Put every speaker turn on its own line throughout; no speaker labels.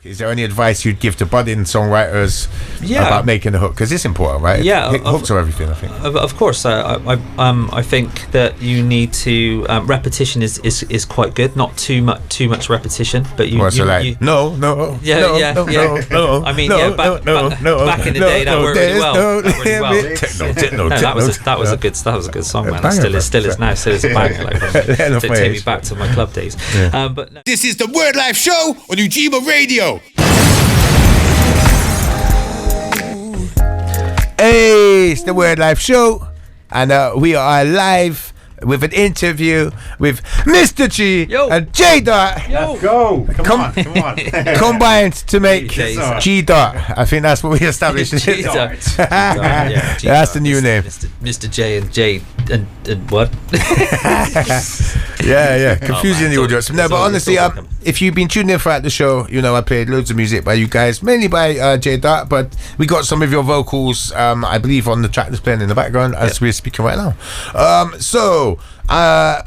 Is there any advice you'd give to budding songwriters about making a hook? Because it's important, right?
Yeah,
hooks are everything, I think.
Of course, I think that you need to repetition is quite good. Not too much repetition, but you.
No.
I mean, back in the day that worked really well. Techno. That was a good song, man. Still is now. Still is a banger. Like, take me back to my club days.
Yeah.
But no.
This is the Wordlife show on Ujima Radio.
Hey, it's the Wordlife show, and we are live with an interview with Mr. G and J Dot.
Let's go. Come on.
Combined to make G Dot. I think that's what we established.
G Dot.
That's the new name.
Mr. J and J and what?
Yeah. Confusing the audience. No, but honestly, if you've been tuning in throughout the show, you know I played loads of music by you guys, mainly by J Dot, but we got some of your vocals, I believe, on the track that's playing in the background as we're speaking right now. So I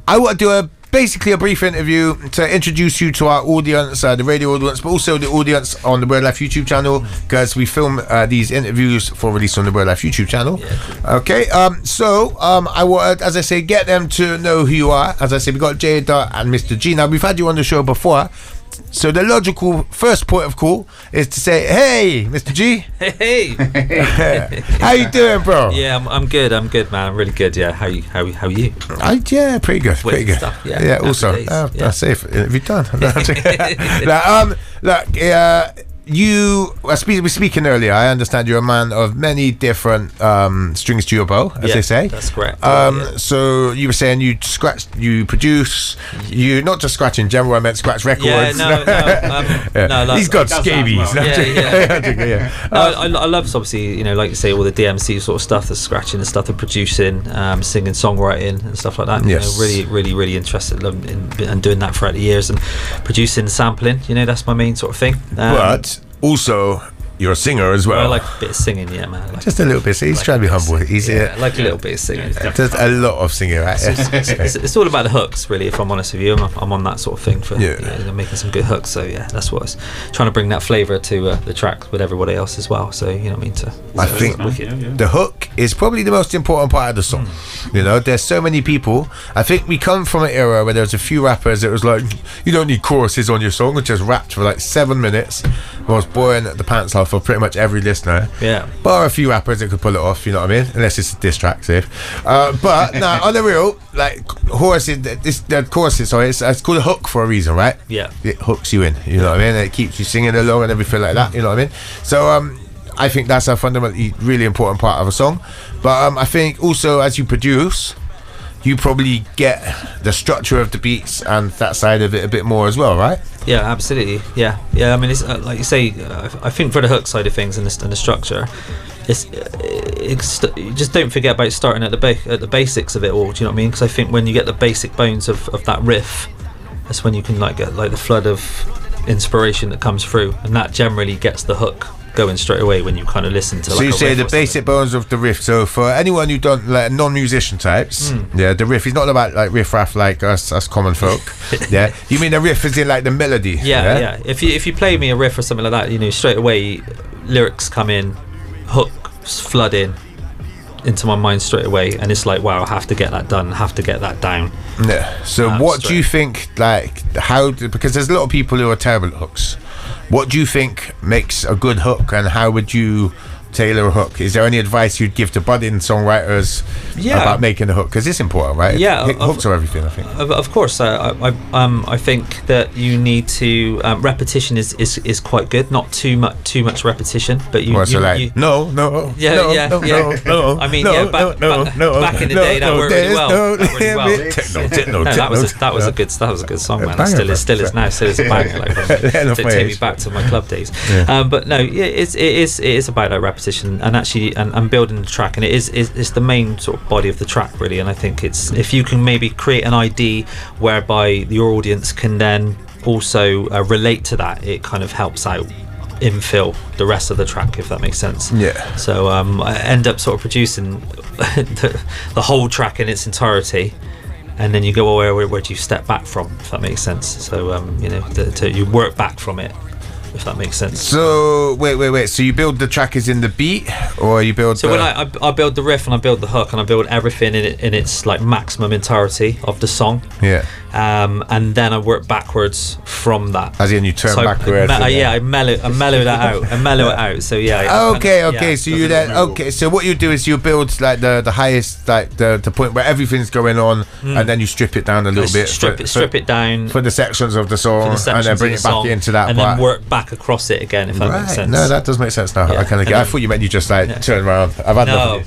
want to do basically a brief interview to introduce you to our audience, the radio audience, but also the audience on the Wordlife YouTube channel, because we film these interviews for release on the Wordlife YouTube channel. Okay, so I want, as I say, get them to know who you are. As I say, we got J Dot and Mr. G. Now, we've had you on the show before, so the logical first point of call is to say, hey, Mr. G.
Hey.
How you doing, bro?
Yeah, I'm good, man. I'm really good. Yeah, how are you?
Yeah, pretty good.
Stuff,
yeah. Also, that's safe. Have you done? Look, you were speaking earlier. I understand you're a man of many different strings to your bow, as they say.
That's correct.
So you were saying you scratch, you produce, you not just scratch in general. I meant scratch records.
No.
He's got scabies.
I love, obviously, you know, like you say, all the DMC sort of stuff, the scratching and stuff, the producing, singing, songwriting, and stuff like that.
Yes.
You know, really interested in doing that throughout the years, and producing, sampling. You know, that's my main sort of thing.
But also, you're a singer as well.
I like a bit of singing, man.
Just a little bit. So he's trying to be humble. He's
I like a little bit of singing.
Just a lot of singing, right?
It's all about the hooks, really. If I'm honest with you, I'm on that sort of thing for making some good hooks. So that's what I was trying to bring, that flavour to the track with everybody else as well. So you know what I mean.
I think the hook is probably the most important part of the song. You know, there's so many people. I think we come from an era where there was a few rappers that was like, you don't need choruses on your song, which just rapped for like 7 minutes. I was boring the pants off for pretty much every listener.
Yeah.
Bar a few rappers that could pull it off, you know what I mean? Unless it's a diss track, safe. But no, on the real, like choruses, sorry, it's called a hook for a reason, right?
Yeah.
It hooks you in, you know what I mean? It keeps you singing along and everything like that, you know what I mean? So I think that's a fundamentally really important part of a song. But I think also as you produce, you probably get the structure of the beats and that side of it a bit more as well, right?
Yeah, absolutely. Yeah. I mean, it's like you say. I think for the hook side of things and the structure, just don't forget about starting at the basics of it all. Do you know what I mean? Because I think when you get the basic bones of that riff, that's when you can get the flood of inspiration that comes through, and that generally gets the hook going straight away when you kind of listen to.
So you say the basic bones of the riff. So for anyone who don't, like non-musician types, the riff is not about like riff raff like us common folk. Yeah, you mean the riff is in like the melody?
Yeah. If you play me a riff or something like that, you know, straight away lyrics come in, hooks flood into my mind straight away, and it's like, wow, I have to get that done, have to get that down.
Yeah. So what do you think, like, because there's a lot of people who are terrible at hooks. What do you think makes a good hook, and how would you tailor a hook? Is there any advice you'd give to budding songwriters about making a hook? Because it's important, right?
Yeah,
hooks are everything, I think.
Of course, I think that you need to repetition is quite good. Not too much repetition, but you.
No.
I mean, back in the day that worked really well. Techno. That was a good song, man. Still is now. Still is a banger. Like, take me back to my club days. But no, it is about that repetition. And actually and building the track, and it's the main sort of body of the track, really. And I think it's, if you can maybe create an ID whereby your audience can then also relate to that, it kind of helps out infill the rest of the track, if that makes sense. So I end up sort of producing the whole track in its entirety, and then you go, well, where do you step back from, if that makes sense? So you know, you work back from it. if that makes sense.
So wait. So you build the track is in the beat, or you build?
So when I build the riff and I build the hook and I build everything in its like maximum entirety of the song.
Yeah.
And then I work backwards from that.
As in you turn backwards.
I mellow that out. I mellow it out. So yeah.
Okay. So you then So what you do is you build like the highest, like the point where everything's going on, and then you strip it down a little bit.
Strip it down
for the sections of the song, and then bring it back into that
and
part.
then work back across it again. If that makes sense.
No, that does make sense now. I kind of get. I thought you meant you just like turn around. I've had
no.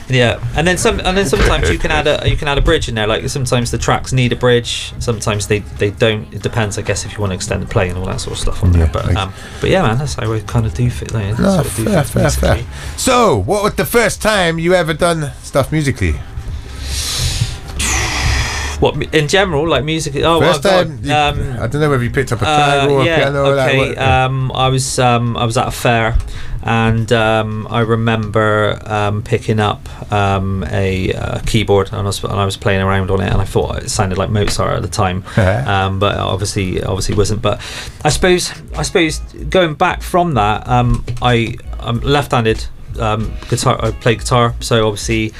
Yeah, and then sometimes you can add a bridge in there. Like sometimes the tracks need a bridge, sometimes they don't. It depends, I guess, if you want to extend the play and all that sort of stuff on there. But yeah, man, that's how I kind of do fit. Like,
fair. So, what was the first time you ever done stuff musically?
What in general, like music?
First time. I don't know whether you picked up a piano or a piano.
Okay. I was at a fair, and I remember picking up a keyboard, and I was playing around on it, and I thought it sounded like Mozart at the time, but obviously wasn't. But I suppose going back from that, I'm left-handed guitar. I play guitar, so obviously.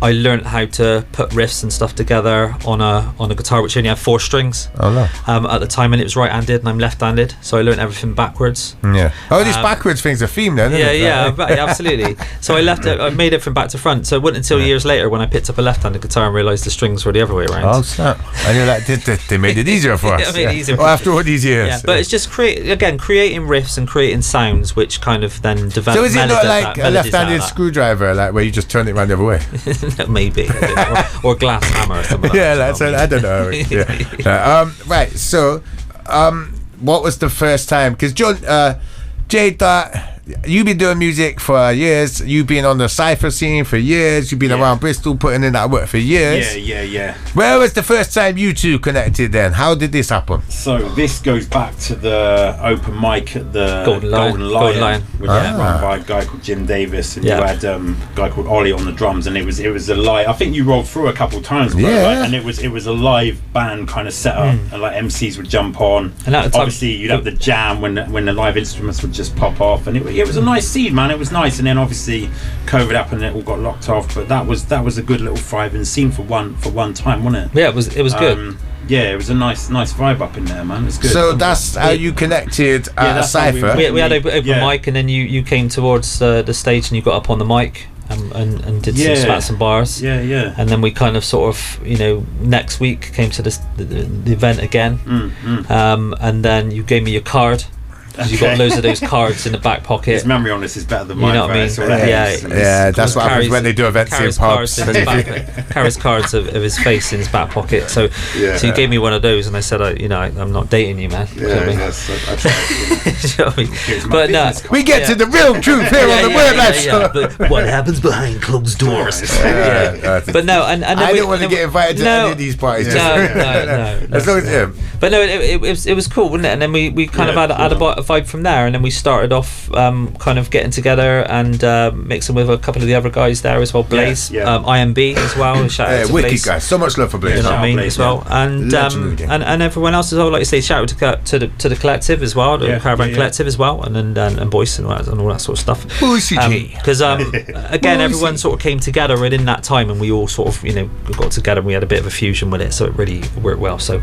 I learned how to put riffs and stuff together on a guitar which only had 4 strings.
Oh no!
At the time, and it was right-handed, and I'm left-handed, so I learned everything backwards.
Yeah. Oh, these backwards things are theme then.
Yeah, absolutely. So I made it from back to front. So it wasn't until years later when I picked up a left-handed guitar and realised the strings were the other way around.
Oh snap! And you're like, they made it easier for us.
Made it easier.
Well, after all these years.
Yeah, but it's just creating riffs and creating sounds which kind of then develop.
So is it not like a left-handed screwdriver, like where you just turn it around the other way?
Maybe. or glass hammer or something like that.
I don't know. Right, so what was the first time? Because Jay thought you've been doing music for years. You've been on the cypher scene for years. You've been around Bristol putting in that work for years.
Yeah.
Where was the first time you two connected then? How did this happen?
So this goes back to the open mic at the Golden Lion. Which was run by a guy called Jim Davis, and you had a guy called Ollie on the drums, and it was a live. I think you rolled through a couple of times, bro, and it was a live band kind of setup, and like MCs would jump on, and at the time, obviously you'd have the jam when the live instruments would just pop off, and it was a nice seed, man. It was nice, and then obviously COVID happened and it all got locked off. But that was a good little thriving scene for one time, wasn't it?
Yeah, it was good.
Yeah, it was a nice vibe up in there, man. It's good.
So that's how you connected at a cypher.
We had open mic, and then you came towards the stage and you got up on the mic and did some spats and bars.
Yeah.
And then we kind of sort of, next week came to the event again. And then you gave me your card. You got loads of those cards in the back pocket.
His memory on this is better than mine.
You know what I mean?
Yeah, that's what happens when they do events in pubs.
Carries cards of his face in his back pocket. So you gave me one of those, and I said, I'm not dating you, man. But no,
we get to the real truth here on the Wordlife show.
But what happens behind closed doors? But no, and
I don't want to get invited to any of these parties.
No.
As long as him.
But no, it was cool, wasn't it? And then we kind of had a vibe from there, and then we started off kind of getting together and mixing with a couple of the other guys there as well. Blaze, IMB as well. Shout out to
wicked
Blaze.
Guys, so much love for Blaze.
You know what I mean, as well, and everyone else as well. Like you say, shout out to the collective as well, the Caravan Collective as well, and Boyce and all that sort of stuff. Because again, everyone sort of came together in that time, and we all sort of got together and we had a bit of a fusion with it, so it really worked well. So.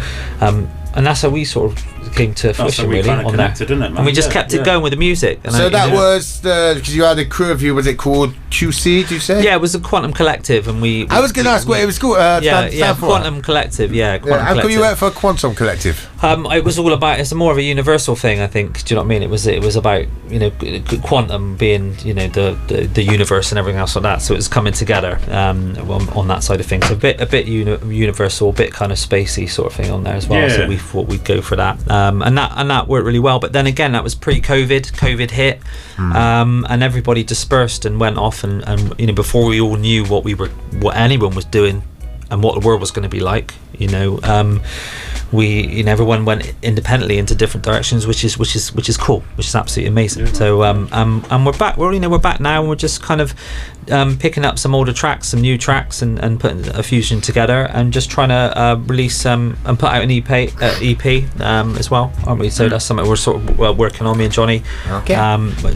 And that's how we sort of came to fruition, really, on that. And we just kept it going with the music. And
so that was because you had a crew of you. Was it called QC? Did you say?
Yeah, it was a Quantum Collective, and I
was going to ask what it was called.
Quantum Collective.
How come you went for Quantum Collective?
It was all about. It's more of a universal thing, I think. Do you know what I mean? It was about quantum being the universe and everything else like that. So it was coming together on that side of things. So a bit universal, a bit kind of spacey sort of thing on there as well. So we thought we'd go for that, and that worked really well. But then again, that was pre-COVID. COVID hit, and everybody dispersed and went off, and before we all knew what anyone was doing and what the world was going to be like, everyone went independently into different directions, which is cool, which is absolutely amazing. So and we're back. We're back now, and we're just kind of picking up some older tracks, some new tracks, and putting a fusion together, and just trying to release and put out an EP as well, aren't we? So that's something we're sort of working on, me and Johnny. Okay.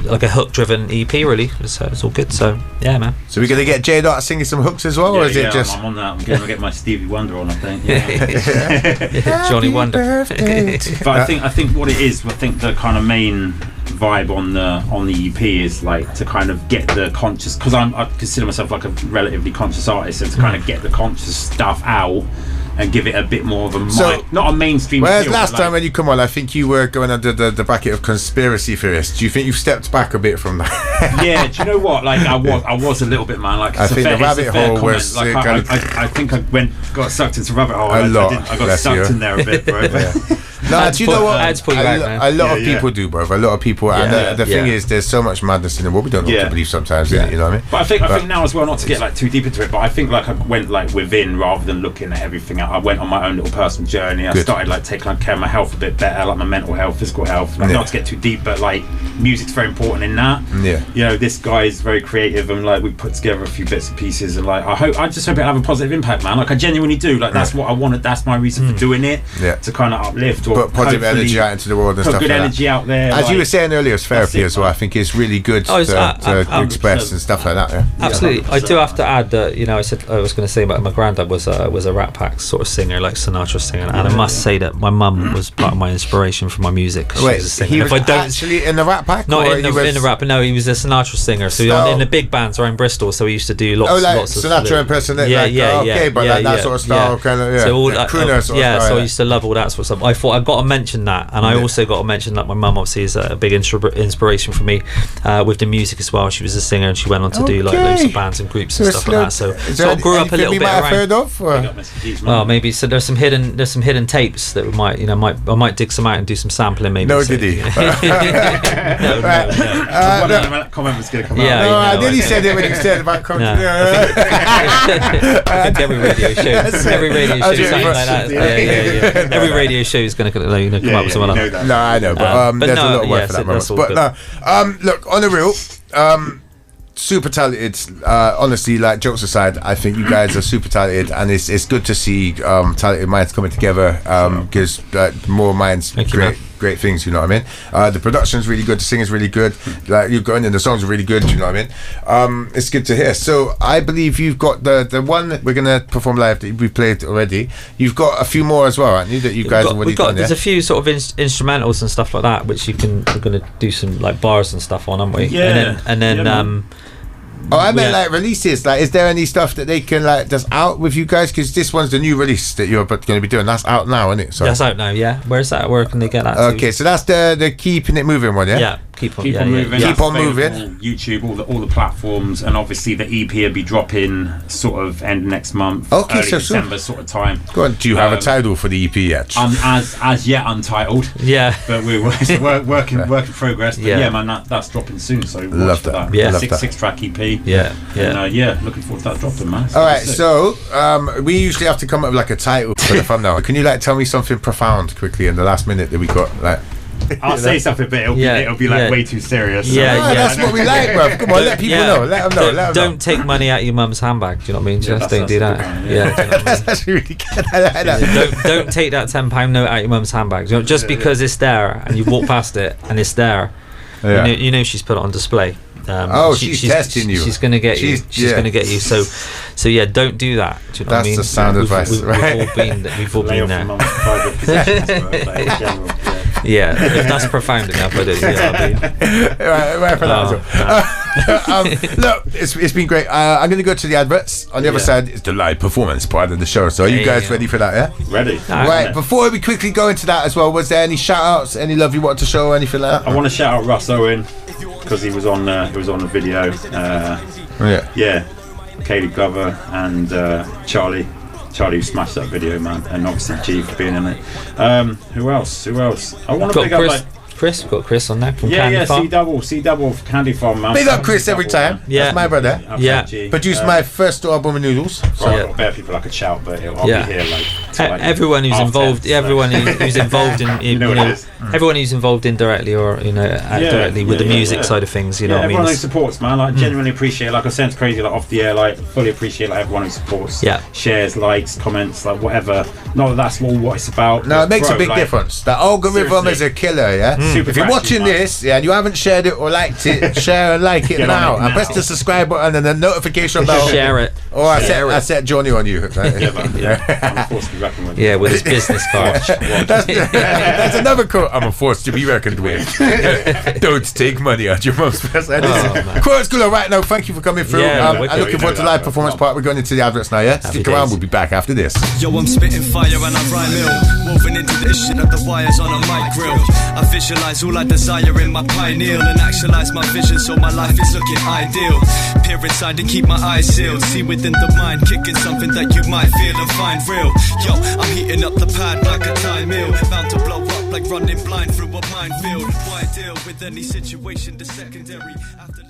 Like a hook-driven EP, really. So it's all good. So yeah, man.
So we're gonna get J-Dot singing some hooks as well, or is it just?
I'm on that. I'm gonna get my Stevie Wonder on, I think. Yeah.
Johnny Wonder.
But I think what it is, I think the kind of main vibe on the EP is like to kind of get the conscious, because I consider myself like a relatively conscious artist, so to kind of get the conscious stuff out and give it a bit more of a not a mainstream.
Whereas last time when you come on, I think you were going under the bracket of conspiracy theorists. Do you think you've stepped back a bit from that?
Yeah, do you know what? Like I was a little bit, man. Like
I think the rabbit hole was.
Like, I think I got sucked into rabbit hole. I got sucked in there a bit, bro.
No, do you know what? A lot of people do, bro. A lot of people, and the thing is, there's so much madness in the world. We don't know what to believe sometimes. You know what I mean?
But I think now as well, not to get like too deep into it, but I think like I went like within rather than looking at everything. I went on my own little personal journey. I started like taking care of my health a bit better, like my mental health, physical health. Like, not to get too deep, but like music's very important in that.
Yeah.
You know, this guy is very creative, and like we put together a few bits and pieces, and like I just hope it'll have a positive impact, man. Like I genuinely do. Like that's what I wanted. That's my reason for doing it. Yeah. To kind of uplift or
put positive energy out into the world and
put
stuff
good
like
energy out there.
As you were saying earlier, it's therapy as well. I think it's really good to express and stuff like that. Yeah.
Absolutely. I do have to add that, you know, I was going to say about my granddad was a Rat Pack sort of singer, like Sinatra singer, and I must say that my mum was part of my inspiration for my music.
Wait, he was actually in the Rat Pack?
Not in the Rat, but no, he was a Sinatra singer. So in the big bands around Bristol, so he used to do lots of
Sinatra impersonate. That sort of style, kind of,
So all
crooner sort of style.
So I used to love all that sort of stuff. I thought I got to mention that, and I also got to mention that my mum obviously is a big inspiration for me with the music as well. She was a singer, and she went on to do like loads of bands and groups and stuff like that. So I grew up a little bit around.
Heard of?
Well, maybe so. There's some hidden tapes that I might dig some out and do some sampling. Maybe.
No, did he?
No. Comment was going to come out.
No, I nearly said it when you said about comment.
I think every radio show, something like that. Yeah. Every radio show is going to come up with someone else.
No, I know, but there's a lot of work for that moment. But look, on the real, super talented. Honestly, like jokes aside, I think you guys are super talented, and it's good to see talented minds coming together, because more minds create great things, you know what I mean? The production's really good, the singing's really good, like you're going in, the songs are really good, you know what I mean? It's good to hear. So I believe you've got the one that we're gonna perform live that we played already. You've got a few more as well, aren't you, that you guys have already done?
There's a few sort of instrumentals and stuff like that, which we're gonna do some like bars and stuff on, aren't we? And then
I meant like releases. Like, is there any stuff that they can like that's out with you guys? Because this one's the new release that you're going to be doing. That's out now, isn't it? So
that's out now. Yeah. Where's that? Where can they get that?
Okay, so that's the keeping it moving one. Yeah.
Yeah. Keep on
moving.
Keep on moving.
YouTube, all the platforms, and obviously the EP will be dropping sort of end next month.
Okay,
early December sort of time.
Go on. Do you have a title for the EP yet?
As yet untitled.
Yeah.
But we're work in progress. But yeah, man, that's dropping soon. So
love that.
Yeah.
Six track EP.
Yeah.
And, looking forward to that dropping, man.
All right, so we usually have to come up with like a title for the thumbnail. Can you like tell me something profound quickly in the last minute that we got? Like,
I'll say something, but it'll be like way too serious. So.
That's what we like, bro. Come on, let people know. Let them know.
Don't take money out of your mum's handbag. Do you know what I mean? Just don't do that.
That's actually really good. I like that.
Don't take that £10 note out of your mum's handbag. You know, just because it's there and you walk past it and it's there. Yeah. You know she's put it on display.
She's testing you.
She's gonna get you. She's gonna get you. So yeah, don't do that. Do you know what I mean?
That's the sound advice, right?
We've all been there.
Yeah, if that's profound enough, I don't.
Right for that. Look, it's been great. I'm going to go to the adverts. On the other side is the live performance part of the show. So are you guys ready for that? Yeah.
Ready.
Right. Before we quickly go into that as well, was there any shout outs, any love you want to show, or anything like that?
I want to shout out Russ Owen because he was on the video. Yeah. Kaylee Glover and Charlie smashed that video, man, and obviously G for being in it. Who else? I want to pick up
Chris. We've got Chris on there from Candy Farm.
C double Candy Farm, man.
Big up Chris every time.
Yeah,
that's my brother.
Yeah,
produced my first album of Noodles.
So I've got better people I could shout, but I'll be here like
everyone who's involved, everyone who's involved in, everyone who's involved indirectly or directly with the music side of things. You know, what
everyone
I mean?
who supports, man. Like genuinely appreciate. Like I said to Krazy, like off the air, like fully appreciate like everyone who supports. Shares, likes, comments, like whatever. Not that that's all what it's about.
No, it makes a big difference. The algorithm is a killer. Yeah. If you're watching this, and you haven't shared it or liked it, share and like it now, and press the subscribe button and the notification bell.
Share it.
Or I set Johnny on you.
I'm forced to be reckoned with.
Yeah, with his business card.
That's another quote. I'm a force to be reckoned with. Don't take money out your mum's purse. Quote's cool. Right now, thank you for coming through. I'm looking forward to live performance part. We're going into the adverts now. Yeah, stick around. We'll be back after this.
Yo, I'm spitting fire and I rhyme ill. Woven into this shit at the wires on a mic grill. I visualize all I desire in my pineal and actualize my vision so my life is looking ideal. Peer inside to keep my eyes sealed. See within the mind, kicking something that you might feel and find real. Yo, I'm heating up the pad like a time meal. Bound to blow up like running blind through a minefield. Why deal with any situation? The secondary after